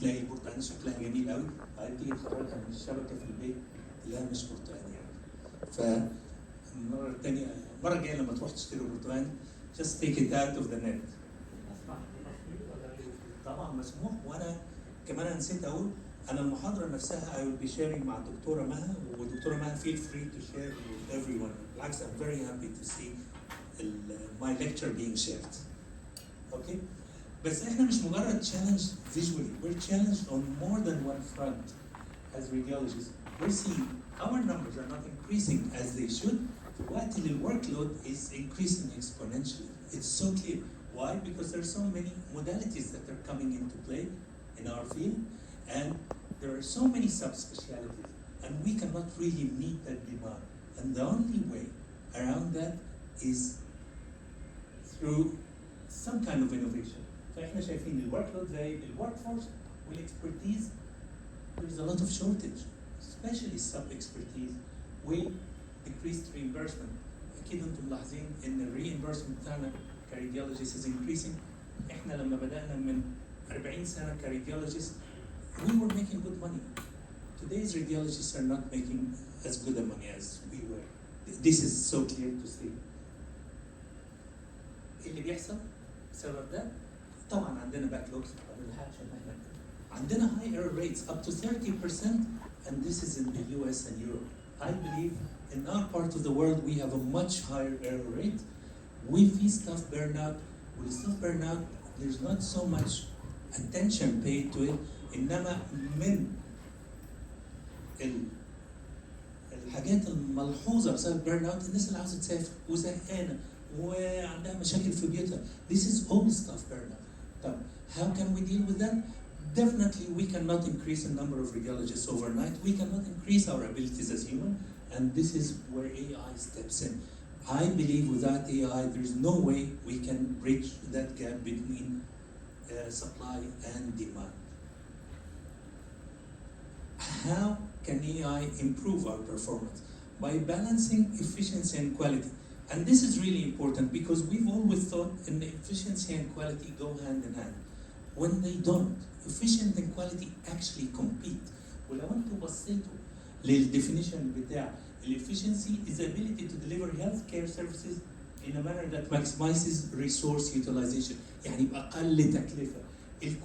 تلاقي البرتقانه شكلها جميل قوي، بعدين تيجي تخرجها من الشبكه في البيت تلاقيها مش برتقانه يعني. المره الجايه لما تروح تشتري برتقان just take it out of the net. طبعا مسموح. وانا كمان نسيت اقول انا المحاضره نفسها I will be sharing مع الدكتوره مها، والدكتوره مها feel free to share with everyone. بالعكس I'm very happy to see my lecture being shared. Okay? بس احنا مش مجرد challenge visually, we're challenged on more than one front as radiologists. We're seeing our numbers are not increasing as they should, في الوقت اللي workload is increasing exponentially. It's so clear. Why? Because there are so many modalities that are coming into play in our field, and there are so many subspecialties, and we cannot really meet that demand. And the only way around that is through some kind of innovation. فإحنا شايفين ال workload زي ال workforce وال expertise. There is a lot of shortage, especially sub-expertise. We decreased reimbursement. أكيد أنتم ملاحظين إن ال reimbursement بتاعنا كراديولوجيست is increasing. إحنا لما بدأنا من 40 سنة كراديولوجيست we were making good money. Today's radiologists are not making as good a money as we were. This is so clear to see. إيه اللي بيحصل بسبب ده؟ طبعا عندنا backlogs ما بنلحقش إن إحنا عندنا high error rates up to 30%, and this is in the US and Europe. I believe in our part of the world we have a much higher error rate. We see staff burnout. With staff burnout, there's not so much attention paid to it. إنما من الحاجات الملحوظة بسبب burnout الناس اللي عاوزة تسافر وزهقانة وعندها مشاكل في بيوتها. This is all staff burnout. طب how can we deal with that? Definitely we cannot increase the number of radiologists overnight. We cannot increase our abilities as human, and this is where AI steps in. I believe without AI, there's no way we can bridge that gap between supply and demand. How can AI improve our performance? By balancing efficiency and quality. And this is really important because we've always thought in efficiency and quality go hand in hand. When they don't, efficiency and quality actually compete. ولو انتوا بصيتوا للديفينيشن بتاع efficiency is the ability to deliver healthcare services in a manner that maximizes resource utilization. يعني بأقل تكلفة.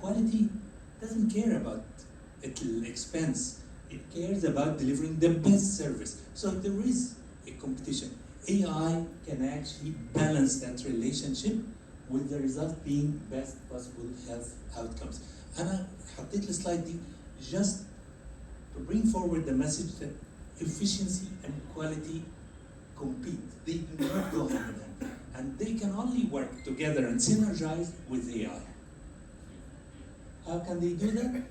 Quality doesn't care about expense. It cares about delivering the best service. So there is a competition. AI can actually balance that relationship with the result being best possible health outcomes. أنا حطيت السلايد دي just to bring forward the message that efficiency and quality compete. They do not go hand in hand. And they can only work together and synergize with AI. How can they do that?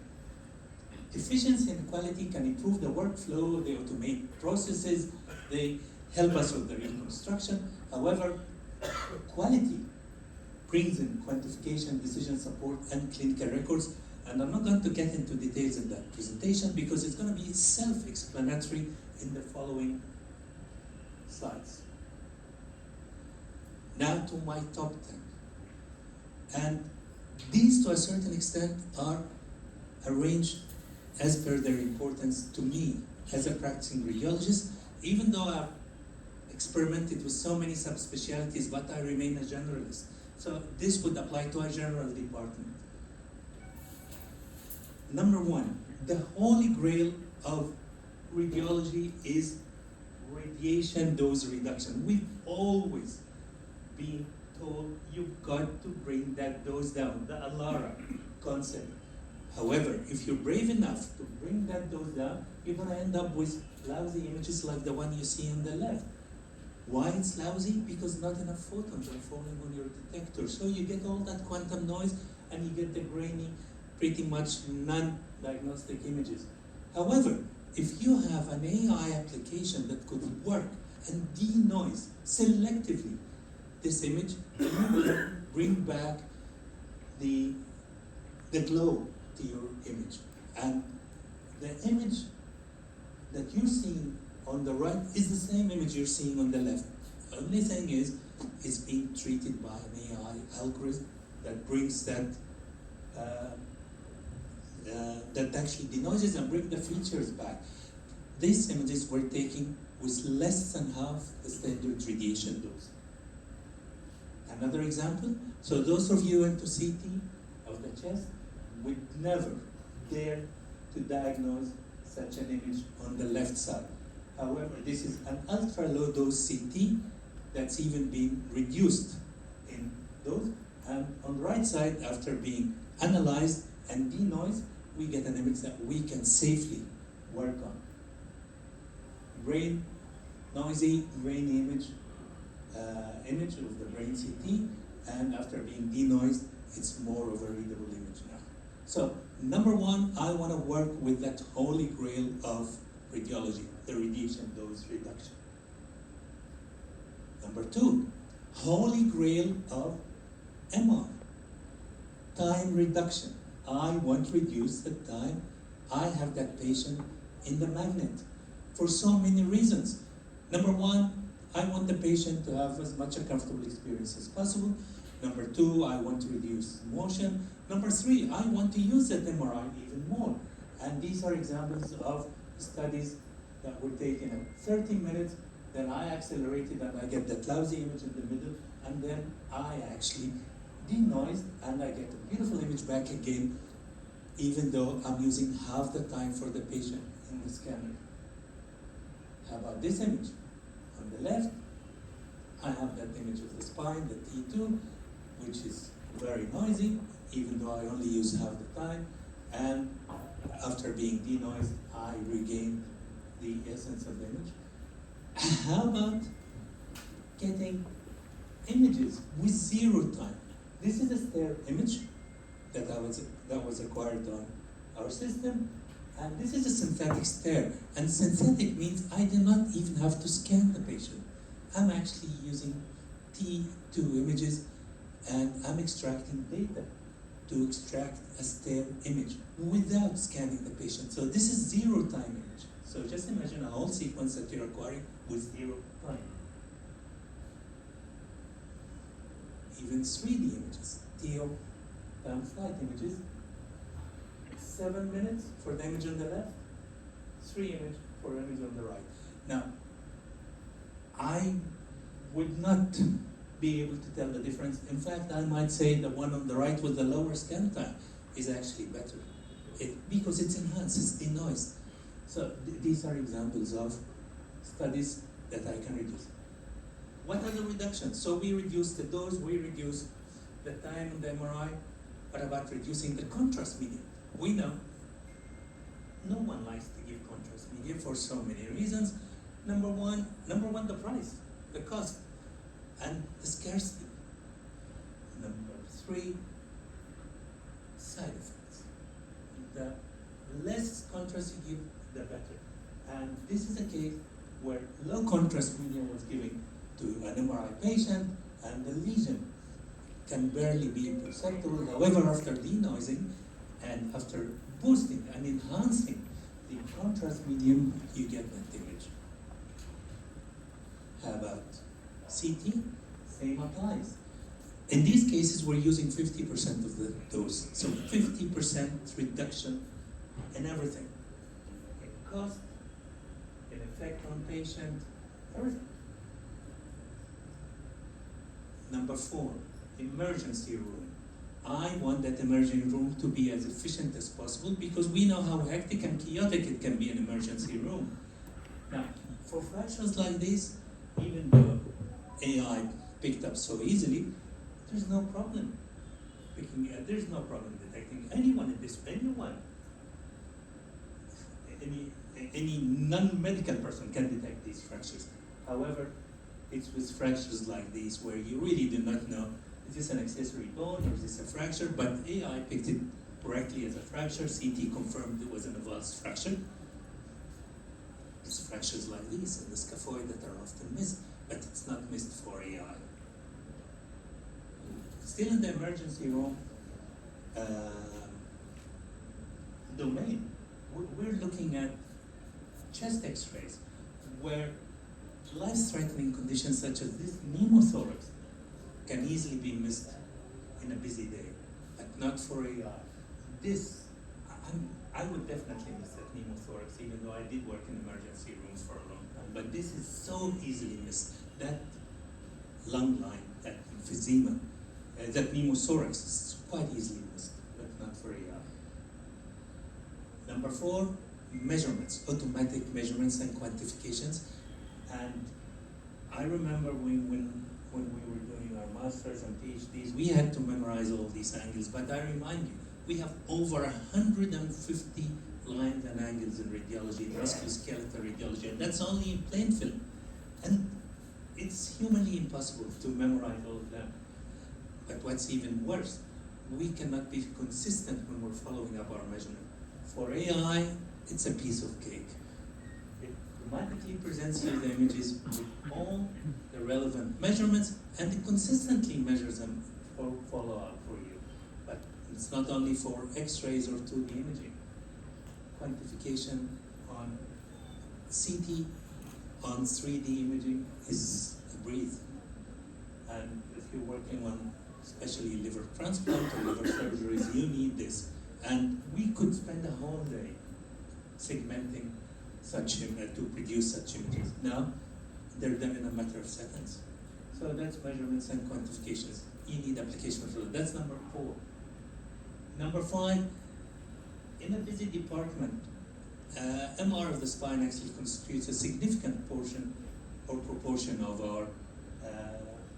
Efficiency and quality can improve the workflow, they automate processes, they help us with the reconstruction. However, quality brings in quantification, decision support, and clinical records. And I'm not going to get into details in that presentation because it's going to be self-explanatory in the following slides. Now to my top 10. And these, to a certain extent, are arranged as per their importance to me as a practicing radiologist, even though I've experimented with so many subspecialties, but I remain a generalist. So this would apply to a general department. Number one, the holy grail of radiology is radiation dose reduction. We've always been told you've got to bring that dose down, the ALARA concept. However, if you're brave enough to bring that dose down, you're going to end up with lousy images like the one you see on the left. Why it's lousy? Because not enough photons are falling on your detector. So you get all that quantum noise and you get the grainy, pretty much non-diagnostic images. However, if you have an AI application that could work and denoise selectively this image, you will bring back the glow to your image. And the image that you're seeing on the right is the same image you're seeing on the left. The only thing is, it's being treated by an AI algorithm that brings that that actually denoises and bring the features back. These images were taken with less than half the standard radiation dose. Another example, so those of you into CT of the chest would never dare to diagnose such an image on the left side. However, this is an ultra-low dose CT that's even been reduced in dose. And on the right side, after being analyzed and denoised, we get an image that we can safely work on. Brain, noisy brain image of the brain CT, and after being denoised, it's more of a readable image now. So, number one, I want to work with that holy grail of radiology, the radiation dose reduction. Number two, holy grail of MR, time reduction. I want to reduce the time I have that patient in the magnet for so many reasons. Number one, I want the patient to have as much a comfortable experience as possible. Number two, I want to reduce motion. Number three, I want to use that MRI even more. And these are examples of studies that were taken at 30 minutes, then I accelerated and I get that lousy image in the middle, and then I actually denoised and I get a beautiful image back again, even though I'm using half the time for the patient in the scanner. How about this image? On the left, I have that image of the spine, the T2, which is very noisy, even though I only use half the time. And after being denoised, I regain the essence of the image. How about getting images with zero time? This is a stair image that was acquired on our system. And this is a synthetic stair. And synthetic means I do not even have to scan the patient. I'm actually using T2 images and I'm extracting data to extract a stair image without scanning the patient. So this is zero time image. So just imagine a whole sequence that you're acquiring with zero time. Even 3D images, TO times flight images. 7 minutes for the image on the left, 3 images for the image on the right. Now, I would not be able to tell the difference. In fact, I might say the one on the right with the lower scan time is actually better. Because it's enhanced, it's denoised. So these are examples of studies that I can reduce. What are the reductions? So we reduce the dose, we reduce the time in the MRI. What about reducing the contrast medium? We know no one likes to give contrast medium for so many reasons. Number one, the price, the cost, and the scarcity. Number three, side effects. The less contrast you give, the better. And this is a case where low contrast medium was given to an MRI patient, and the lesion can barely be perceptible. However, after denoising and after boosting and enhancing the contrast medium, you get that image. How about CT? Same applies. In these cases, we're using 50% of the dose. So 50% reduction in everything. In cost, in effect on patient, everything. Number 4, emergency room. I want that emergency room to be as efficient as possible because we know how hectic and chaotic it can be in an emergency room. Now, for fractures like this, even though AI picked up so easily, there's no problem there's no problem detecting anyone in this, any non-medical person can detect these fractures. However, it's with fractures like these where you really do not know, is this an accessory bone or is this a fracture? But AI picked it correctly as a fracture. CT confirmed it was an avulsed fracture. It's fractures like these in the scaphoid that are often missed, but it's not missed for AI. Still in the emergency room domain, we're looking at chest x-rays where life-threatening conditions such as this pneumothorax can easily be missed in a busy day, but not for AI. I would definitely miss that pneumothorax, even though I did work in emergency rooms for a long time. But this is so easily missed. That lung line, that emphysema, that pneumothorax is quite easily missed, but not for AI. Number 4, measurements, automatic measurements and quantifications. And I remember when we were doing our masters and PhDs, we had to memorize all these angles. But I remind you, we have over 150 lines and angles in radiology, musculoskeletal radiology, and that's only in plain film. And it's humanly impossible to memorize all of them. But what's even worse, we cannot be consistent when we're following up our measurement. For AI, it's a piece of cake. It automatically presents you the images with all the relevant measurements, and it consistently measures them for follow-up for you. But it's not only for X-rays or 2D imaging. Quantification on CT, on 3D imaging is a breeze. And if you're working on especially liver transplant or liver surgeries, you need this. And we could spend a whole day segmenting such to produce such images. Now, they're done in a matter of seconds. So that's measurements and quantifications. You need application for that. That's number 4. Number 5, in a busy department, MR of the spine actually constitutes a significant portion or proportion of our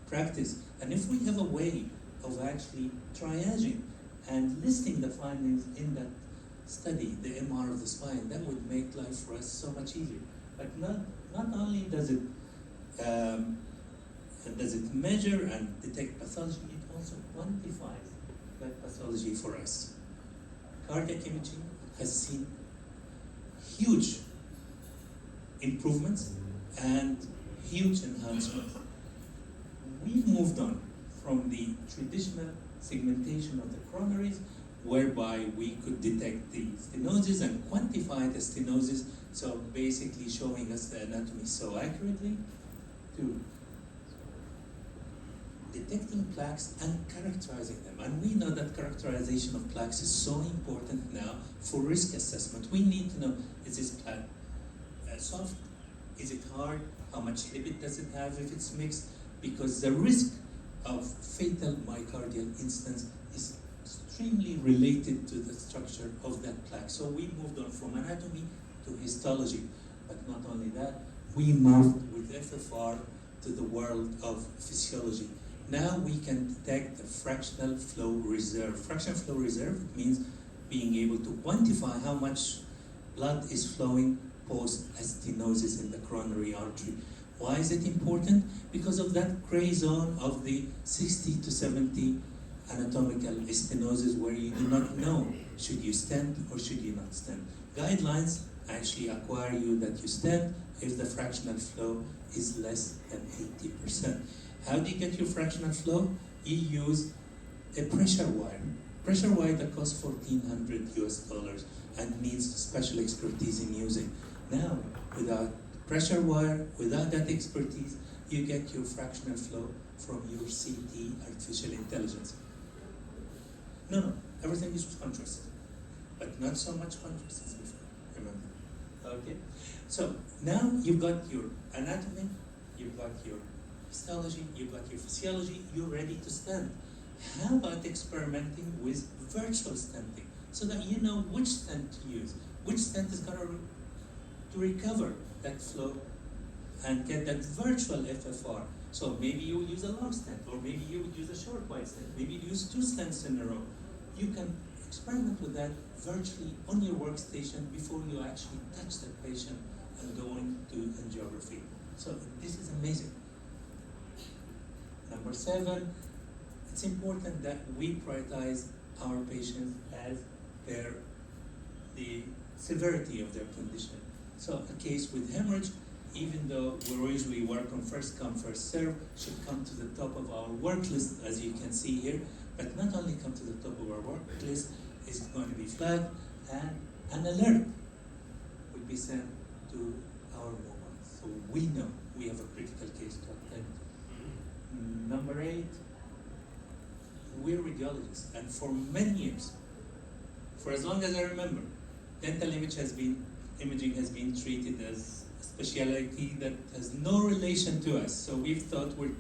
practice. And if we have a way of actually triaging and listing the findings in that study, the MR of the spine, that would make life for us so much easier. But not only does it measure and detect pathology, it also quantifies that pathology for us. Cardiac imaging has seen huge improvements and huge enhancements. We've moved on from the traditional segmentation of the coronaries, whereby we could detect the stenosis and quantify the stenosis, so basically showing us the anatomy so accurately, to detecting plaques and characterizing them. And we know that characterization of plaques is so important now for risk assessment. We need to know, is this plaque soft? Is it hard? How much lipid does it have if it's mixed? Because the risk of fatal myocardial incidents is extremely related to the structure of that plaque. So we moved on from anatomy to histology. But not only that, we moved with FFR to the world of physiology. Now we can detect the fractional flow reserve. Fractional flow reserve means being able to quantify how much blood is flowing post a stenosis in the coronary artery. Why is it important? Because of that gray zone of the 60 to 70 anatomical stenosis where you do not know, should you stent or should you not stent. Guidelines actually acquire you that you stent if the fractional flow is less than 80%. How do you get your fractional flow? You use a pressure wire. Pressure wire that costs $1,400 and needs special expertise in using. Now, without pressure wire, without that expertise, you get your fractional flow from your CT artificial intelligence. No, everything is contrast, but not so much contrast as before, remember. Okay, so now you've got your anatomy, you've got your histology, you've got your physiology, you're ready to stent. How about experimenting with virtual stenting so that you know which stent to use, which stent is going to recover that flow and get that virtual FFR. So maybe you would use a long stent, or maybe you would use a short wide stent, maybe you use 2 stents in a row. You can experiment with that virtually on your workstation before you actually touch the patient and go into angiography. So this is amazing. Number 7, it's important that we prioritize our patients as the severity of their condition. So a case with hemorrhage, even though we usually work on first come, first serve, should come to the top of our work list, as you can see here. But not only come to the top of our work list, it's going to be flagged, and an alert will be sent to our mobile. So we know we have a critical case to attend. Number 8, we're radiologists, and for many years, for as long as I remember, dental imaging has been treated as a specialty that has no relation to us. So we've thought we're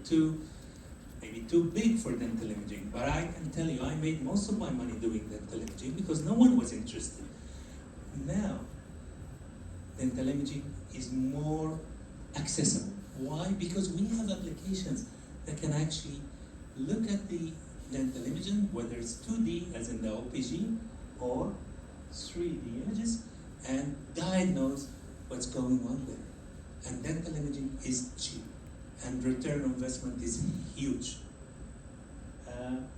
maybe too big for dental imaging. But I can tell you, I made most of my money doing dental imaging because no one was interested. Now, dental imaging is more accessible. Why? Because we have applications that can actually look at the dental imaging, whether it's 2D, as in the OPG, or 3D images, and diagnose what's going on there. And dental imaging is cheap, and return on investment is huge.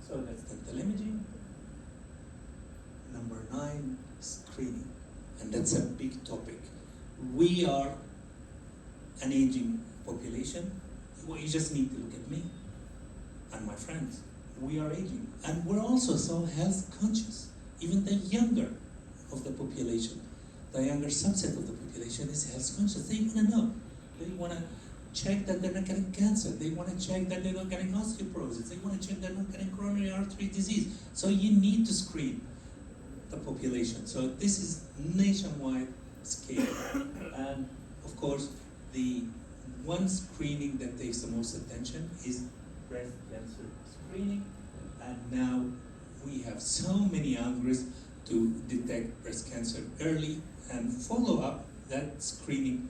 So that's dental imaging. Number 9, screening. And that's a big topic. We are an aging population. Well, you just need to look at me and my friends. We are aging. And we're also so health conscious. Even the younger of the population, the younger subset of the population is health conscious. They want to know. They want to check that they're not getting cancer. They want to check that they're not getting osteoporosis. They want to check they're not getting coronary artery disease. So you need to screen the population. So this is nationwide scale. And of course, the one screening that takes the most attention is breast cancer screening. And now we have so many algorithms to detect breast cancer early and follow up that screening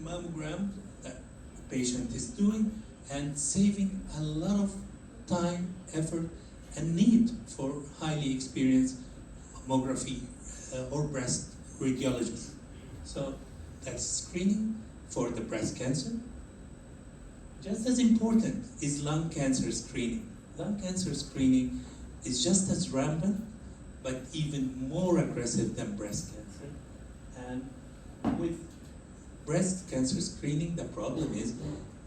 mammogram that the patient is doing, and saving a lot of time, effort, and need for highly experienced mammography or breast radiologists. So that's screening for the breast cancer. Just as important is lung cancer screening. Lung cancer screening is just as rampant, but even more aggressive than breast cancer. And with breast cancer screening, the problem is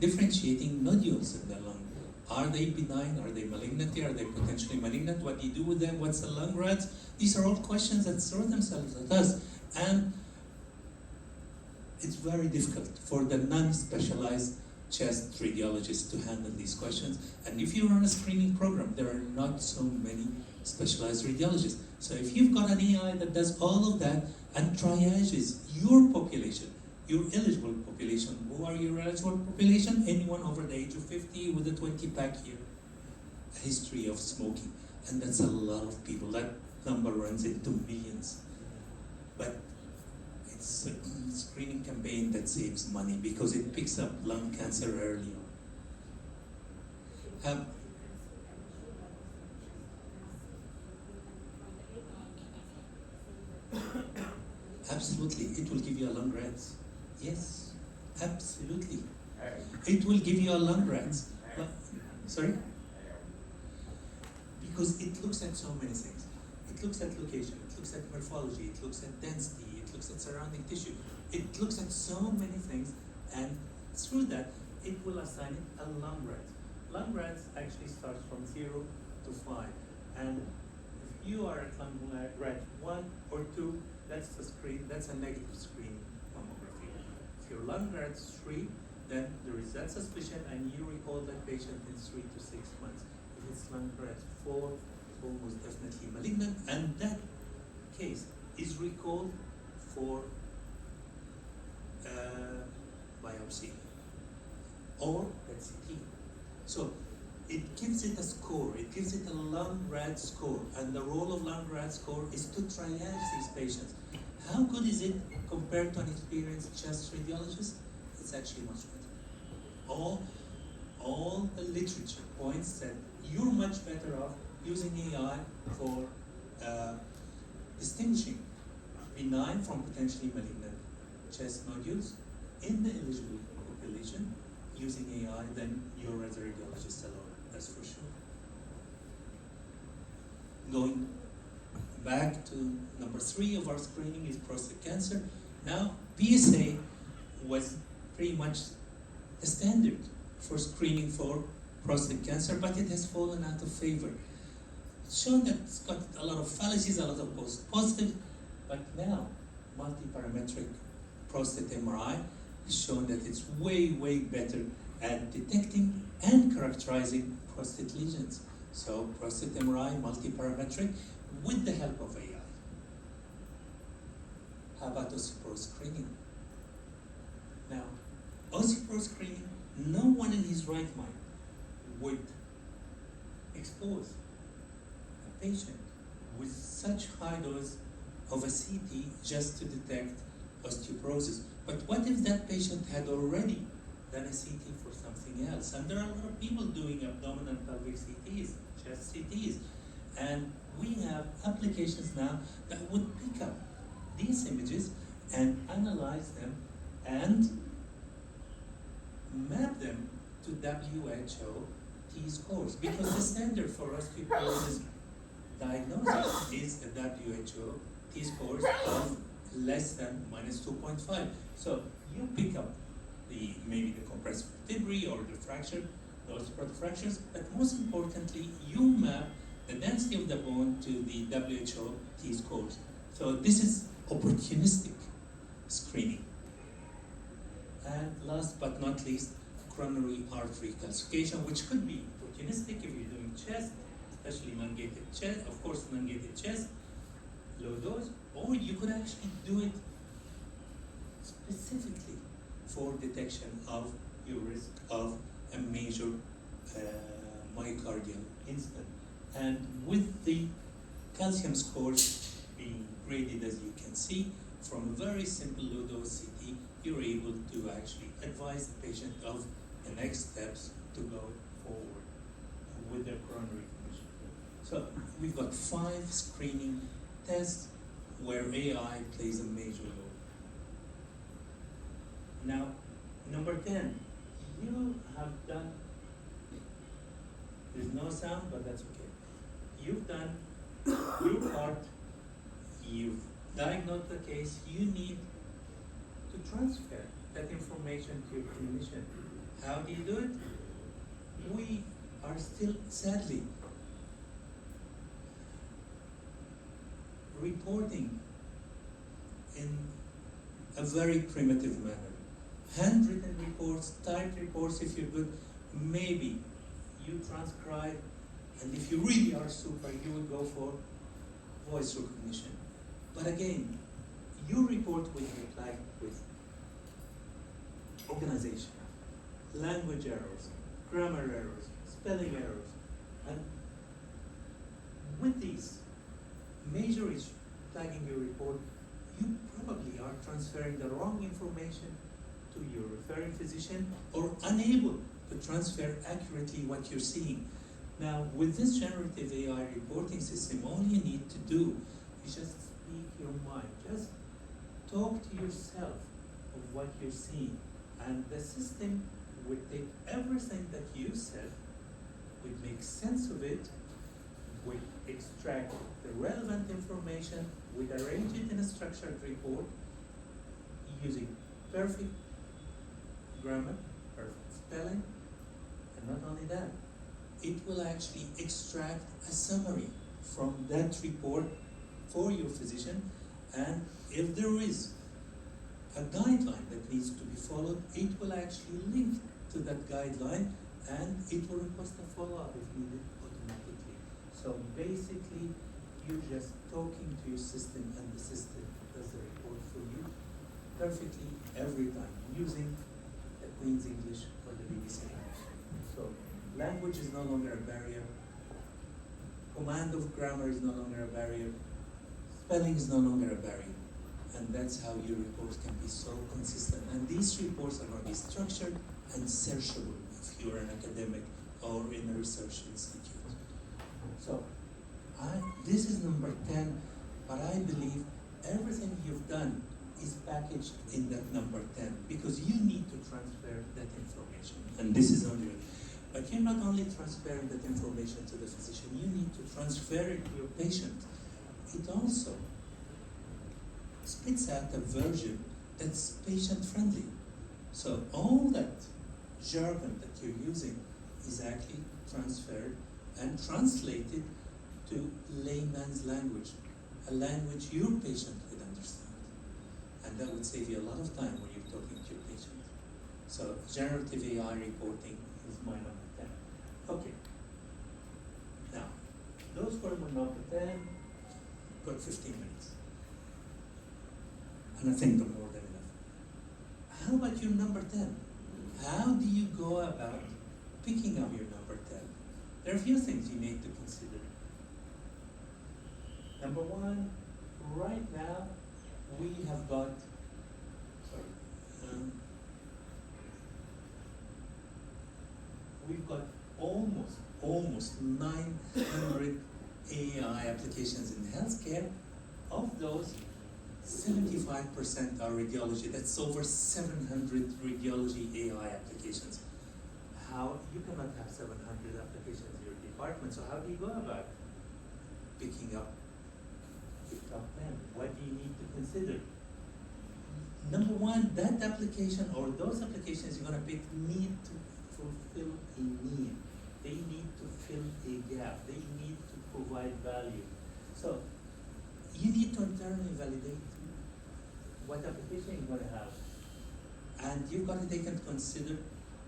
differentiating nodules in the lung. Are they benign? Are they malignant? Are they potentially malignant? What do you do with them? What's the lung RADs? These are all questions that throw themselves at us. And it's very difficult for the non-specialized chest radiologists to handle these questions. And if you're on a screening program, there are not so many specialized radiologists. So if you've got an AI that does all of that and triages your population, your eligible population. Who are your eligible population? Anyone over the age of 50 with a 20-pack year history of smoking. And that's a lot of people. That number runs into millions. But it's a screening campaign that saves money because it picks up lung cancer early on. Absolutely, it will give you a lung RADs. Yes, absolutely. It will give you a lung RADs. Sorry? Because it looks at so many things. It looks at location, it looks at morphology, it looks at density, it looks at surrounding tissue. It looks at so many things, and through that, it will assign it a lung RADs. Lung RADs actually starts from 0 to 5. And if you are at lung RAD 1 or 2, that's a negative screen mammography. If your lung RAD's 3, then there is that suspicion and you recall that patient in 3 to 6 months. If it's lung RAD 4, it's almost definitely malignant, and that case is recalled for biopsy or PET-CT. So it gives it a score, it gives it a lung RAD score, and the role of lung RAD score is to triage these patients. How good is it compared to an experienced chest radiologist? It's actually much better. All the literature points that you're much better off using AI for distinguishing benign from potentially malignant chest nodules in the eligible population using AI than you as a radiologist alone, that's for sure. Going back to number 3 of our screening is prostate cancer. Now, PSA was pretty much the standard for screening for prostate cancer, but it has fallen out of favor. It's shown that it's got a lot of fallacies, a lot of false positives, but now multi-parametric prostate MRI has shown that it's way, way better at detecting and characterizing prostate lesions. So prostate MRI, multi-parametric, with the help of AI. osteoporosis screening. Now, osteoporosis screening, no one in his right mind would expose a patient with such high dose of a CT just to detect osteoporosis. But what if that patient had already done a CT for something else? And there are a lot of people doing abdominal pelvic CTs, chest CTs. And we have applications now that would pick up these images and analyze them and map them to WHO T-scores. Because the standard for osteoporosis diagnosis is a WHO T-scores of less than minus 2.5. So you pick up maybe the compressed vertebrae or the fracture, the osteoporotic fractures, but most importantly, you map the density of the bone to the WHO T-scores. So this is opportunistic screening. And last but not least, coronary artery calcification, which could be opportunistic if you're doing chest, especially elongated chest, of course elongated chest, low dose, or you could actually do it specifically for detection of your risk of a major myocardial incident. And with the calcium scores being graded, as you can see, from a very simple low dose CT, you're able to actually advise the patient of the next steps to go forward with their coronary condition. So we've got 5 screening tests where AI plays a major role. Now, number 10, you have done, there's no sound, but that's okay. You've done your part, you've diagnosed the case, you need to transfer that information to your clinician. How do you do it? We are still, sadly, reporting in a very primitive manner. Handwritten reports, typed reports, if you're good, maybe you transcribe, and if you really are super, you would go for voice recognition. But again, your report will be flagged with organization, language errors, grammar errors, spelling errors, and with these major issues flagging your report, you probably are transferring the wrong information to your referring physician or unable to transfer accurately what you're seeing. Now, with this generative AI reporting system, all you need to do is just speak your mind. Just talk to yourself of what you're seeing. And the system would take everything that you said, would make sense of it, would extract the relevant information, would arrange it in a structured report using perfect grammar, perfect spelling, and not only that, it will actually extract a summary from that report for your physician, and if there is a guideline that needs to be followed, it will actually link to that guideline, and it will request a follow-up if needed automatically. So basically, you're just talking to your system, and the system does the report for you perfectly every time, using the Queen's English or the BBC English. So language is no longer a barrier. Command of grammar is no longer a barrier. Spelling is no longer a barrier. And that's how your reports can be so consistent. And these reports are going to be structured and searchable if you're an academic or in a research institute. So this is number 10, but I believe everything you've done is packaged in that number 10 because you need to transfer that information. And this is only it. But you're not only transferring that information to the physician, you need to transfer it to your patient. It also spits out a version that's patient-friendly. So all that jargon that you're using is actually transferred and translated to layman's language, a language your patient would understand. And that would save you a lot of time when you're talking to your patient. So generative AI reporting is my number 10. Okay. Now, those were my number 10, got 15 minutes. And I think they're more than enough. How about your number 10? How do you go about picking up your number 10? There are a few things you need to consider. Number one, right now, we have got, we've got almost 900 AI applications in healthcare. Of those, 75% are radiology. That's over 700 radiology AI applications. You cannot have 700 applications in your department, so how do you go about picking up the top 10? What do you need to consider? Number one, that application or those applications you're going to pick need to fulfill a need. They need to fill a gap. They need to provide value. So you need to internally validate what application you're going to have. And you've got to take into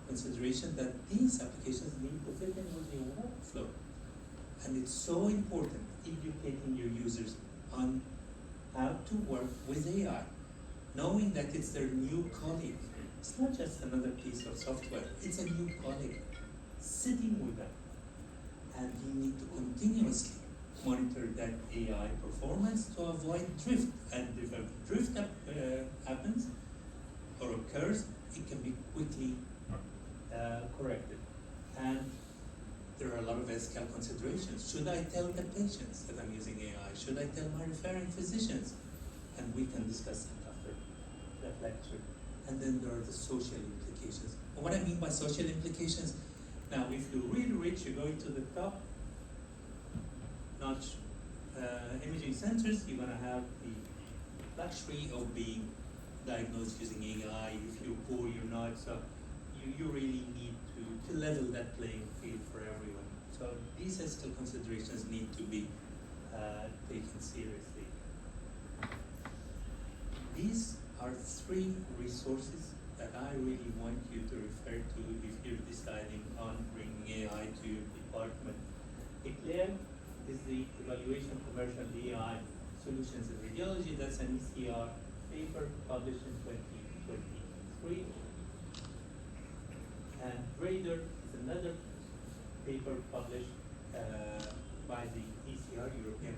consideration that these applications need to fit in with your workflow. And it's so important educating your users on how to work with AI, knowing that it's their new colleague. It's not just another piece of software, it's a new colleague sitting with them. And you need to continuously monitor that AI performance to avoid drift. And if a drift happens or occurs, it can be quickly corrected. And there are a lot of ethical considerations. Should I tell the patients that I'm using AI? Should I tell my referring physicians? And we can discuss that after that lecture. And then there are the social implications. And what I mean by social implications, now if you're really rich, you're going to the top notch imaging centers, you're going to have the luxury of being diagnosed using AI. If you're poor, you're not. So you really need to level that playing field for everyone. So these ethical considerations need to be taken seriously. These are three resources that I really want you to refer to if you're deciding on bringing AI to your department. ECLAIR is the Evaluation of Commercial AI Solutions in Radiology. That's an ECR paper published in 2023. And Radar is another paper published by the ECR, European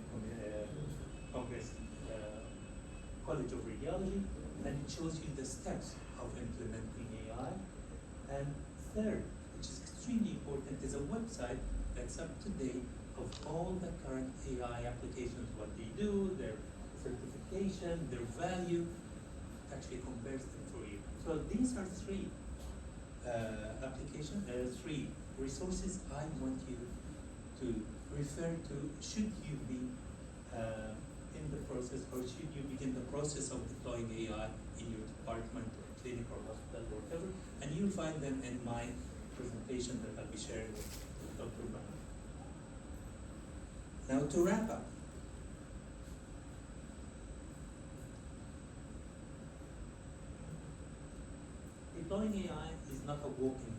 Congress College of Radiology, and it shows you the steps of implementing AI. And third, which is extremely important, is a website that's up to date of all the current AI applications, what they do, their certification, their value, actually compares them for you. So these are three three resources I want you to refer to should you be in the process, or should you begin the process of deploying AI in your department or clinic or hospital or whatever, and you'll find them in my presentation that I'll be sharing with Dr. Bana. Now to wrap up, deploying AI is not a walking.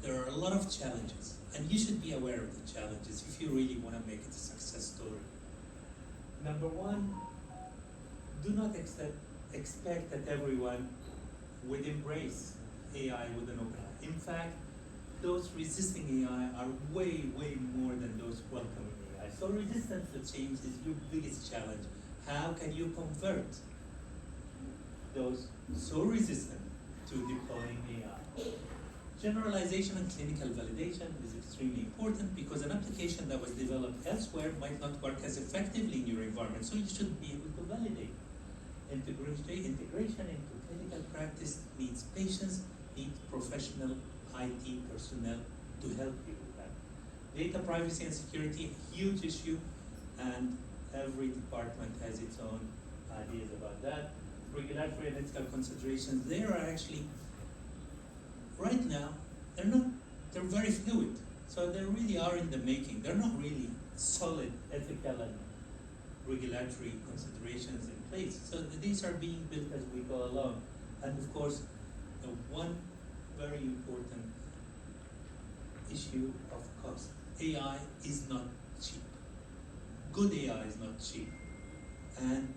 There are a lot of challenges, and you should be aware of the challenges if you really want to make it a success story. Number one, do not expect that everyone would embrace AI with an open eye. In fact, those resisting AI are way more than those welcoming AI. So resistance to change is your biggest challenge. How can you convert those so resistant to deploying AI? Generalization and clinical validation is extremely important because an application that was developed elsewhere might not work as effectively in your environment, so you should be able to validate. Integration into clinical practice needs patience, needs professional IT personnel to help you with that. Data privacy and security, huge issue, and every department has its own ideas about that. Regulatory and ethical considerations, they are actually, right now, they're very fluid. So they really are in the making. They're not really solid ethical and regulatory considerations in place. So these are being built as we go along. And of course, the one very important issue of cost. AI is not cheap. Good AI is not cheap. And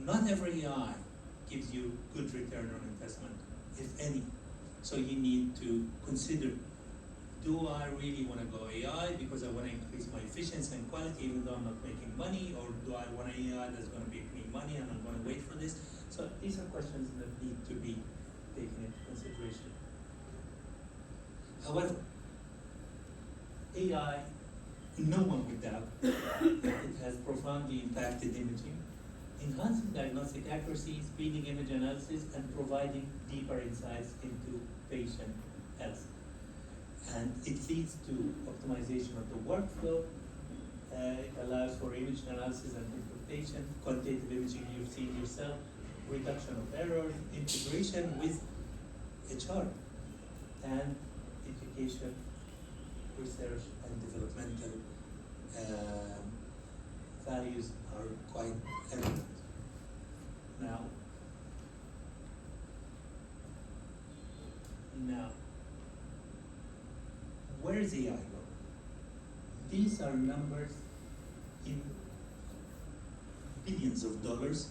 not every AI gives you good return on investment, if any. So you need to consider, do I really want to go AI because I want to increase my efficiency and quality even though I'm not making money, or do I want an AI that's going to make me money and I'm going to wait for this? So these are questions that need to be taken into consideration. However, AI, no one would doubt that it has profoundly impacted imaging, enhancing diagnostic accuracy, speeding image analysis, and providing deeper insights into patient health. And it leads to optimization of the workflow. It allows for image analysis and interpretation, quantitative imaging you've seen yourself, reduction of errors, integration with HR, and education, research, and developmental values are quite evident. Now, where is AI going? These are numbers in billions of dollars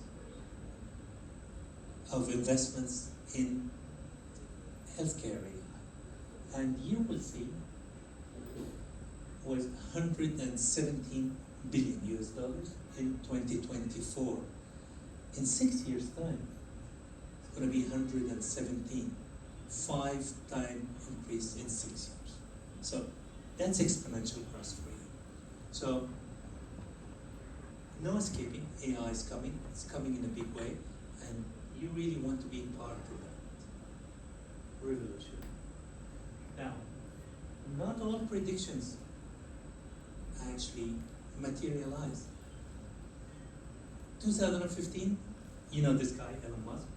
of investments in healthcare AI. And you will see was 117 billion US dollars in 2024. In 6 years' time, it's going to be 117, 5-time increase in 6 years. So that's exponential growth for you. So no escaping, AI is coming, it's coming in a big way, and you really want to be part of that revolution. Now, not all predictions actually materialize. 2015, you know this guy, Elon Musk,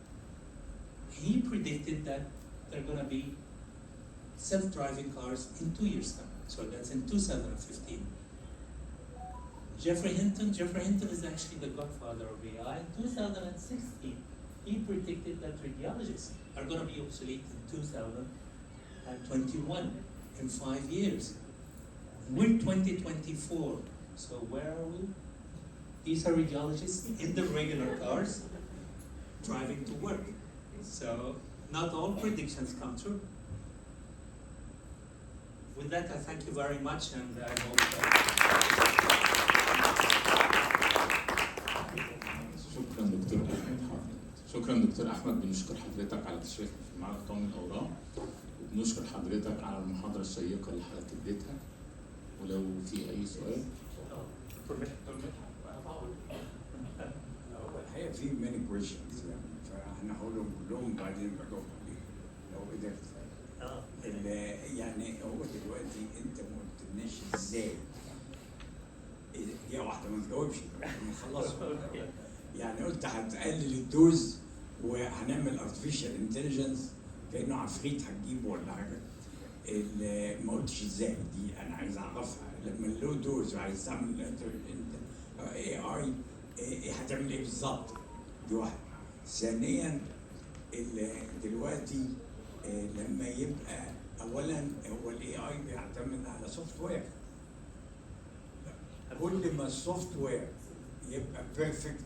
he predicted that there are going to be self-driving cars in 2 years' time. So that's in 2015. Jeffrey Hinton is actually the godfather of AI. In 2016, he predicted that radiologists are going to be obsolete in 2021, in 5 years. We're 2024, so where are we? These are radiologists in the regular cars driving to work. So not all predictions come true. With that, I thank you very much, and I hope شكرا دكتور احمد حافظ. شكرا دكتور احمد، بنشكر حضرتك على تشريفك في معرض قومي الاورام، وبنشكر حضرتك على المحاضره الشيقه اللي حضرتك اديتها. ولو في اي سؤال. هو الحقيقه في ماني كويشنز يعني، فاحنا هقولهم كلهم وبعدين بجاوب عليهم لو قدرت. يعني هو دلوقتي انت ما قلتلناش ازاي. دي واحده ما تجاوبش نخلصها. يعني قلت هتقلل الدوز وهنعمل ارتفيشال انتليجنس كانه عفريت هتجيبه ولا حاجه. ما قلتش ازاي، دي انا عايز اعرفها. لما اللو دوز وعايز تعمل اي اي هتعمل ايه بالظبط؟ دي واحده. ثانيا دلوقتي لما يبقى اولا هو الاي اي بيعتمد على سوفت وير. كل ما السوفت وير يبقى بيرفكت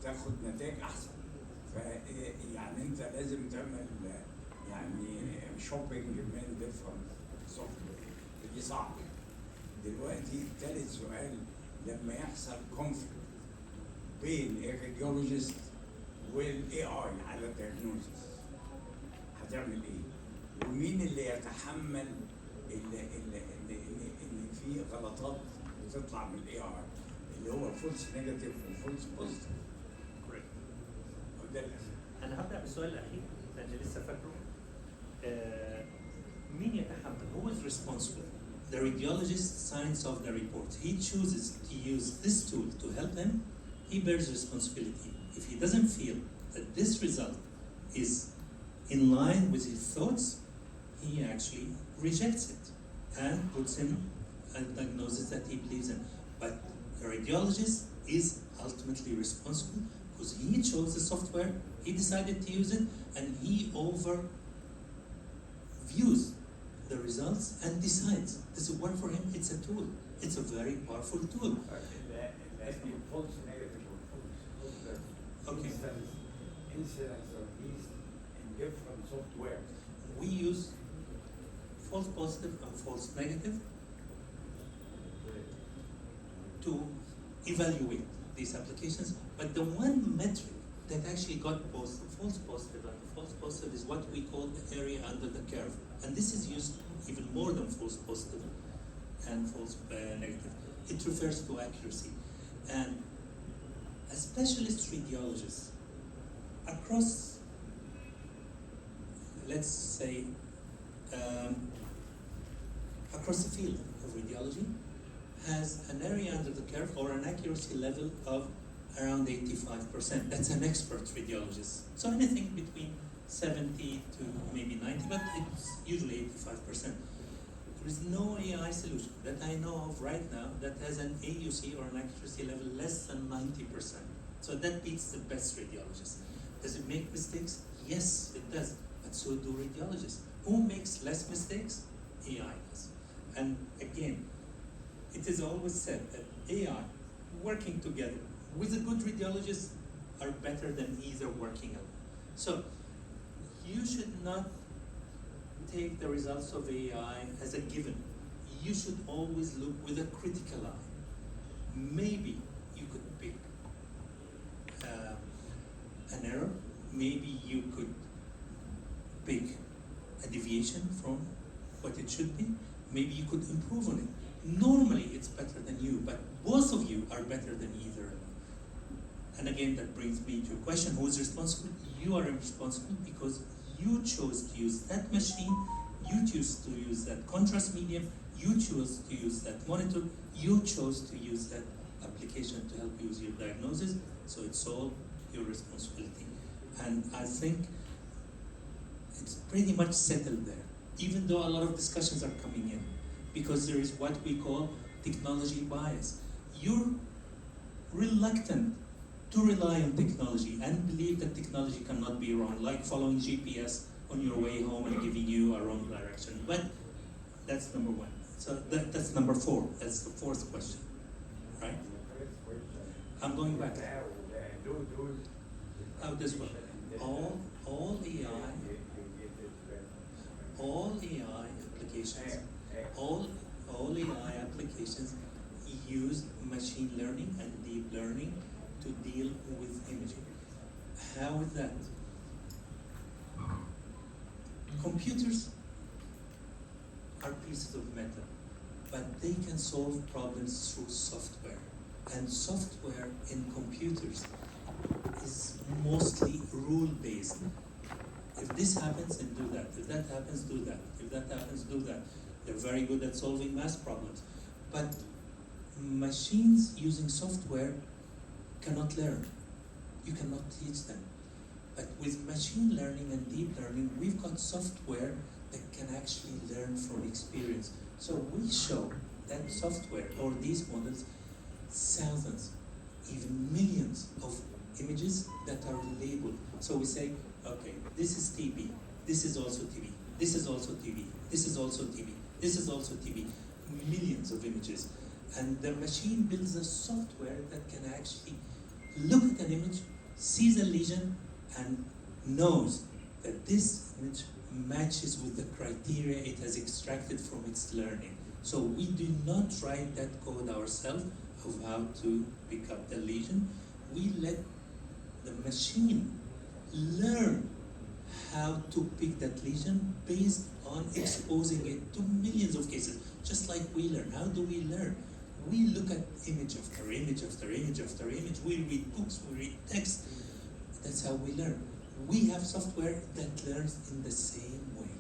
تاخد نتائج احسن. يعني انت لازم تعمل يعني شوبينج من ديفرنت سوفت وير، دي صعبه. دلوقتي ثالث سؤال، لما يحصل كونفليكت بين الراديولوجيست والاي اي على الدياجنوستس هتعمل ايه؟ ومين اللي يتحمل ان في غلطات بتطلع من الاي اي اللي هو فولس نيجاتيف وفولس بوزيتيف؟ أنا هبدأ بالسؤال الأخير لأني لسه فاكره. مين يتحمل؟ Who is responsible? The radiologist signs off the report. He chooses to use this tool to help him. He bears responsibility. If he doesn't feel that this result is in line with his thoughts, he actually rejects it and puts in a diagnosis that he believes in. But the radiologist is ultimately responsible because he chose the software, he decided to use it, and he overviews the results and decides, does it work for him? It's a tool. It's a very powerful tool. Okay. incidence of these in different software? We use false positive and false negative to evaluate these applications, but the one metric that actually got both the false positive and the false positive is what we call the area under the curve. And this is used even more than false positive and false negative. It refers to accuracy. And a specialist radiologist across, let's say, across the field of radiology, has an area under the curve or an accuracy level of around 85%. That's an expert radiologist. So anything between 70 to maybe 90, but it's usually 85%. There is no AI solution that I know of right now that has an AUC or an accuracy level less than 90%. So that beats the best radiologists. Does it make mistakes? Yes, it does. But so do radiologists. Who makes less mistakes? AI does. And again, it is always said that AI working together with a good radiologist are better than either working alone. So you should not take the results of AI as a given. You should always look with a critical eye. Maybe you could pick an error. Maybe you could pick a deviation from what it should be. Maybe you could improve on it. Normally it's better than you, but both of you are better than either. And again, that brings me to a question: who is responsible? You are responsible because you chose to use that machine, you chose to use that contrast medium, you chose to use that monitor, you chose to use that application to help you with your diagnosis, so it's all your responsibility. And I think it's pretty much settled there, even though a lot of discussions are coming in, because there is what we call technology bias. You're reluctant to rely on technology and believe that technology cannot be wrong, like following GPS on your way home and giving you a wrong direction. But that's number one. So that's number four. That's the fourth question, right? I'm going back. Oh, this one. All AI applications, all AI applications use machine learning and deep learning to deal with imaging. How is that? Computers are pieces of metal, but they can solve problems through software. And software in computers is mostly rule-based. If this happens, then do that. If that happens, do that. If that happens, do that. They're very good at solving math problems. But machines using software cannot learn. You cannot teach them. But with machine learning and deep learning, we've got software that can actually learn from experience. So we show that software or these models thousands, even millions of images that are labeled. So we say, okay, this is TB, this is also TB, this is also TB, this is also TB, this is also TB, millions of images. And the machine builds a software that can actually look at an image, sees a lesion, and knows that this image matches with the criteria it has extracted from its learning. So we do not write that code ourselves of how to pick up the lesion. We let the machine learn how to pick that lesion based on exposing it to millions of cases, just like we learn. How do we learn? We look at image after image after image after image. We read books, we read text. That's how we learn. We have software that learns in the same way.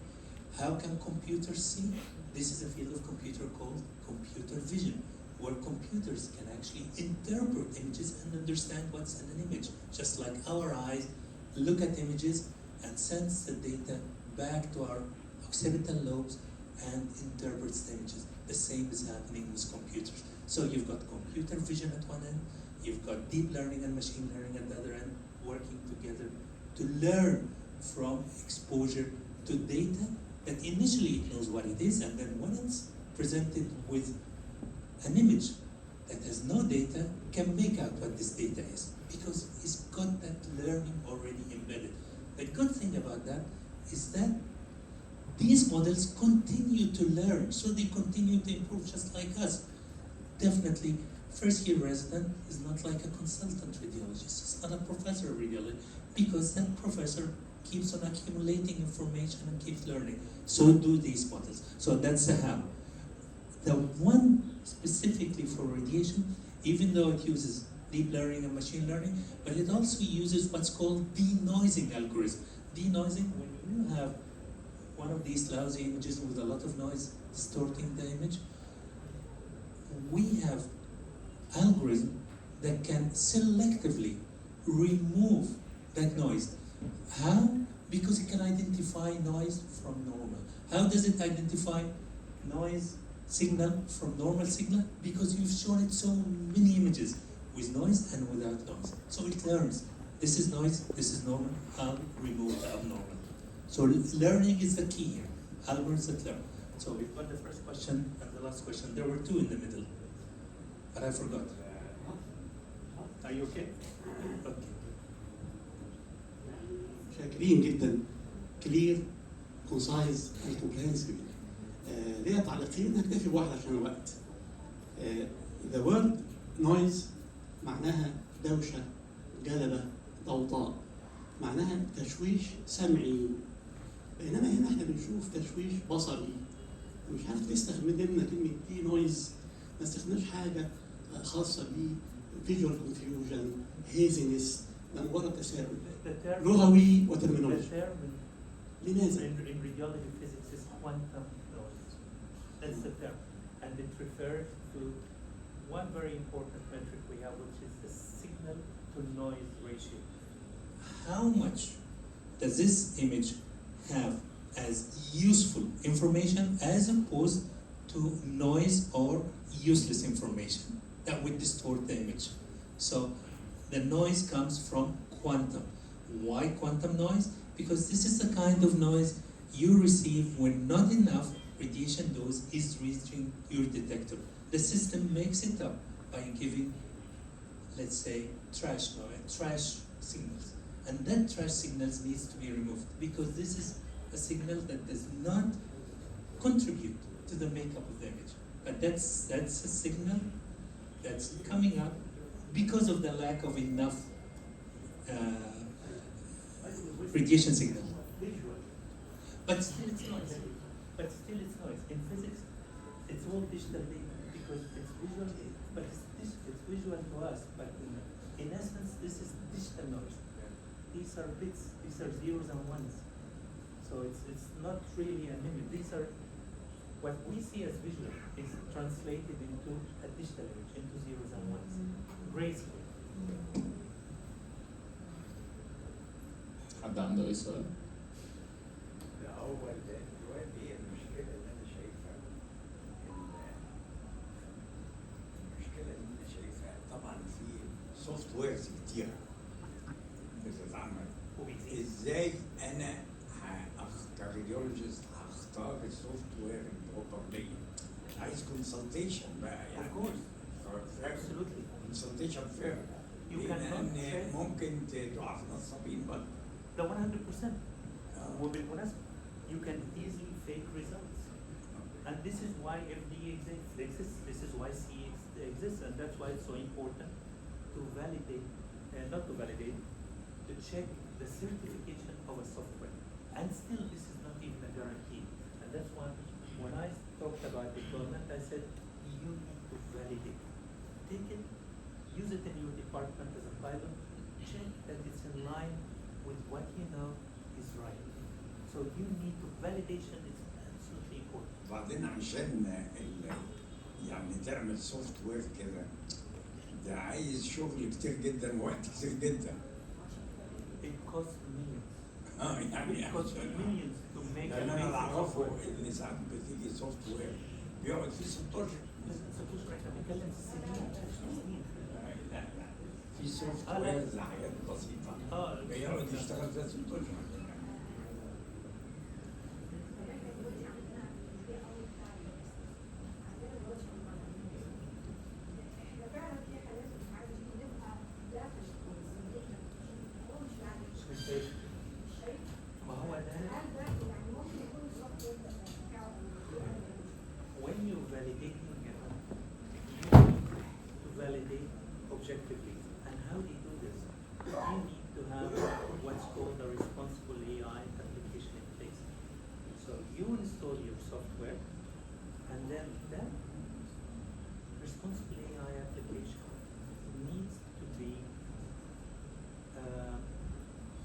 How can computers see? This is a field of computer called computer vision, where computers can actually interpret images and understand what's in an image, just like our eyes look at images and sends the data back to our occipital lobes and interprets the images. The same is happening with computers. So you've got computer vision at one end, you've got deep learning and machine learning at the other end, working together to learn from exposure to data that initially it knows what it is, and then when it's presented with an image that has no data can make out what this data is because it's got that learning already embedded. The good thing about that is that these models continue to learn, so they continue to improve just like us. Definitely, first year resident is not like a consultant radiologist, it's not a professor of radiology, because that professor keeps on accumulating information and keeps learning. So do these models. So that's the how. The one specifically for radiation, even though it uses deep learning and machine learning, but it also uses what's called denoising algorithm. Denoising, when you have one of these lousy images with a lot of noise distorting the image, we have algorithm that can selectively remove that noise. How? Because it can identify noise from normal. How does it identify noise signal from normal signal? Because you've shown it so many images with noise and without noise. So it learns, this is noise, this is normal, I'll remove the abnormal. So learning is the key here, algorithms that learn. So we've got the first question and the last question. There were two in the middle, but I forgot. Are you okay? Okay. شاكرين جدا. كلير كونسايز اند كومبريهنسيف. ليا تعليقين هكتفي بواحد عشان الوقت. ذا وورد نويز معناها دوشه، جلبه، ضوضاء، معناها تشويش سمعي، بينما هنا احنا بنشوف تشويش بصري. مش عارف ليه استخدمنا كلمه دي نويز، ما استخدمناش حاجه خاصه بيه فيجوال كونفيوجن، هيزنس، ده مجرد تساؤل لغوي وترمينولوجي. لماذا؟ In radiology physics is quantum noise. That's the term. And it refers to one very important metric we have, which is the signal to noise ratio. How much does this image have as useful information as opposed to noise or useless information that would distort the image? So the noise comes from quantum. Why quantum noise? Because this is the kind of noise you receive when not enough radiation dose is reaching your detector. The system makes it up by giving, let's say, trash signals. And that trash signals needs to be removed because this is a signal that does not contribute to the makeup of the image. But that's a signal that's coming up because of the lack of enough radiation signal. But still it's noise. In physics, it's all digital data because it's visual, but it's visual to us. But in essence, this is digital noise. These are bits. These are zeros and ones. So it's not really an image. These are what we see as visual is translated into a digital image, into zeros and ones. Graceful. حد عنده أي سؤال؟ الأول دلوقتي المشكلة اللي أنا شايفها طبعا في سوفت ويرز كتيرة بتتعمل. ازاي انا كراديولوجيست هختار السوفت وير البروبر ليا؟ عايز كونسلتيشن بقى يعني. Absolutely. كونسلتيشن فير. You cannot لان ممكن تقع في نصابين برضه. The 100%. وبالمناسبة, you can easily fake results. And this is why FDA exists. This is why CE exists, and that's why it's so important to validate, not to validate, to check the certification of a software. And still, this is not even a guarantee. And that's why when I talked about deployment, I said you need to validate. Take it, use it in your department as a pilot, check that it's in line with what you know is right. So you need to validation is absolutely important. وبعدين عشان يعني تعمل سوفت وير كده ده عايز شغل كتير جدا ووقت كتير جدا. It costs millions. يعني It costs millions to make لان a انا اللي basic اعرفه software. ان ساعات بتيجي سوفت وير بيقعد فيه 16. احنا بنتكلم في سنين. لا في سوفت وير لحاجات بسيطه بيقعد يشتغل فيها 16. objectively. And how do you do this? You need to have what's called a responsible AI application in place. So you install your software, and then that responsible AI application needs to be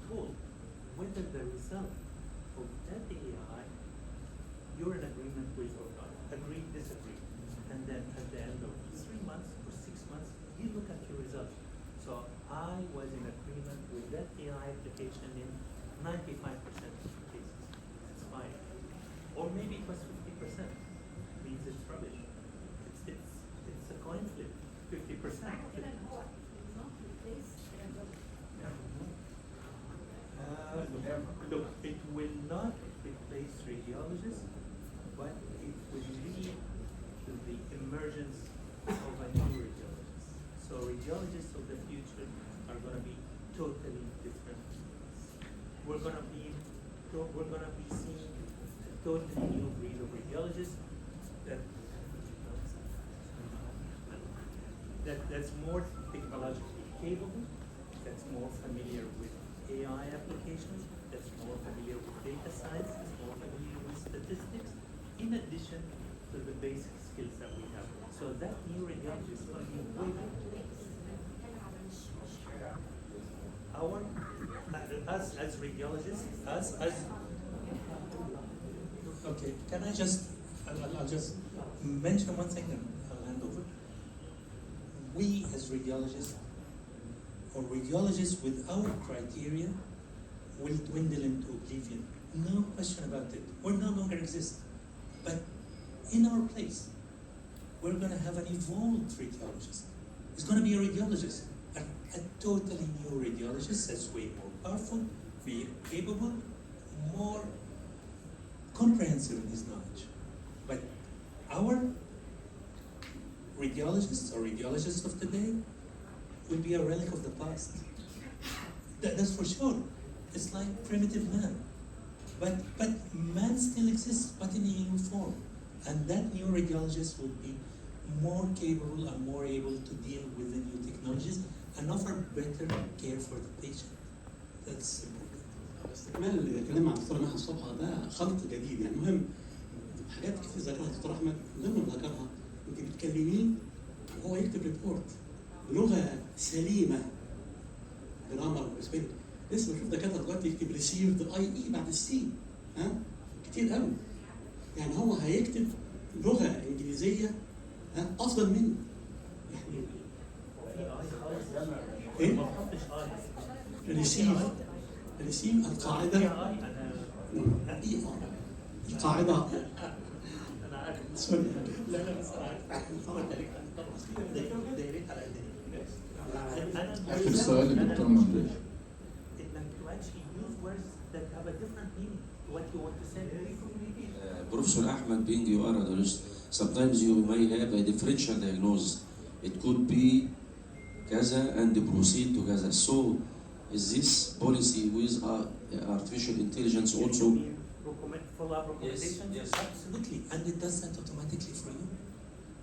told whether the result of that AI you're in agreement with or not, agree, disagree. And then at the end of 3 months or 6 months, you look at your results. So I was in agreement with that AI application in 95% of the cases. That's fine. Or maybe it was 50%. Means it's rubbish. It's a coin flip. 50%. Look, it will not replace radiologists, but it will lead to the emergence of a new radiologist. So radiologists of the future are going to be totally different. We're going to be seeing a totally new breed of radiologists that's more technologically capable, that's more familiar with AI applications, that's more familiar with data science, that's more familiar with statistics, in addition to the basic skills that we have. So that new radiologist is going to be way us as radiologists, Okay, can I just, I'll just mention one thing and I'll hand over. We as radiologists, or radiologists with our criteria, will dwindle into oblivion. No question about it. We no longer exist. But in our place, we're going to have an evolved radiologist. It's going to be a radiologist, a totally new radiologist that's way more powerful, be capable, more comprehensive in his knowledge. But our radiologists or radiologists of today will be a relic of the past. That's for sure. It's like primitive man. But man still exists, but in a new form. And that new radiologist will be more capable and more able to deal with the new technologies and offer better care for the patient. That's important. استكمال الكلام عن الدكتور محمد الصبح ده خلق جديد يعني مهم حاجات كتير ذكرها الدكتور احمد من ضمن ما ذكرها انت بتكلميه وهو يكتب ريبورت بلغه سليمه جرامر وسبيل لسه بشوف دكاتره دلوقتي يكتب ريسيفد اي اي بعد السي ها كتير قوي يعني هو هيكتب لغه انجليزيه ها افضل مني يعني ايه؟ ريسيف القاعده القاعده سوري لا بس آخر سؤال للدكتور ممدوح. Professor Ahmed, being you are a radiologist, sometimes you may have a differential diagnosis. It could be kaza and proceed to kaza. So, is this policy with artificial intelligence also? Follow-up recommendations? Yes. Absolutely, and it does that automatically for you.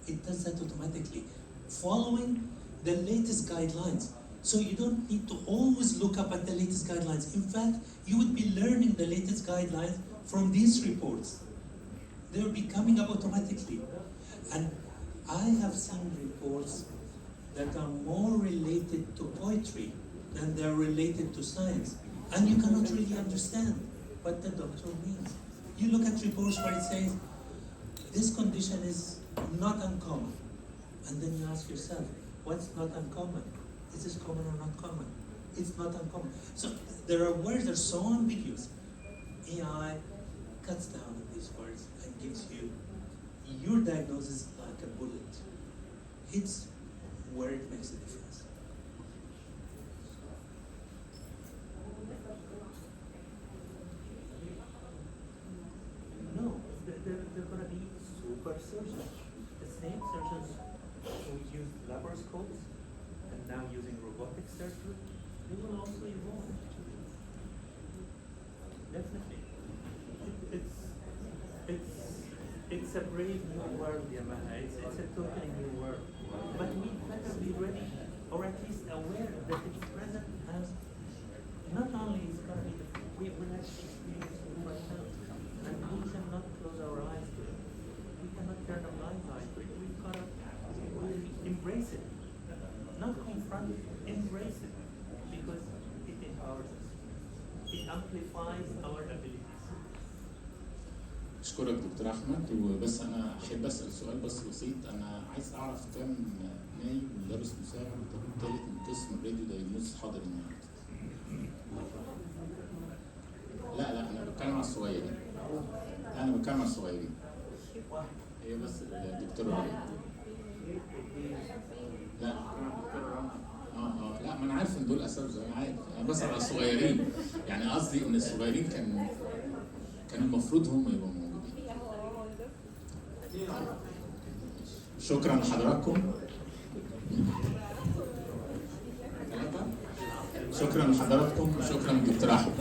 It does that automatically, following the latest guidelines. So you don't need to always look up at the latest guidelines. In fact, you would be learning the latest guidelines from these reports. They'll be coming up automatically. And I have seen reports that are more related to poetry than they're related to science. And you cannot really understand what the doctor means. You look at reports where it says, this condition is not uncommon. And then you ask yourself, what's not uncommon? Is this common or not common? It's not uncommon. So there are words that are so ambiguous. AI cuts down on these words and gives you your diagnosis like a bullet. It's where it makes a difference. No, they're going to be super surgeons. The same surgeons who use laparoscopes and now using robotic surgery, they will also evolve. Definitely. It's a brave new world, Yamaha. It's a totally new world. But we better be ready, or at that it's present as not only is currently we will have experience with ourselves, and we cannot close our eyes to it. We cannot turn a blind eye to it. We've got to really embrace it, not confront it, embrace it, because it empowers us. It amplifies our abilities. اشكرك دكتور احمد. وبس انا احب اسال سؤال بس بسيط. انا عايز اعرف كم نايب مدرس مساعد ثالث من قسم الراديو دايجنوز حاضر النهارده؟ لا انا بتكلم على الصغيرين. انا بتكلم على الصغيرين. هي بس الدكتور رنا. لا لا ما انا عارف ان دول اساتذه، انا عارف. انا بسال على الصغيرين، يعني قصدي ان الصغيرين كان المفروض هم يبقوا موجودين. شكرا لحضراتكم. شكرا لحضراتكم، شكرا دكتور احمد.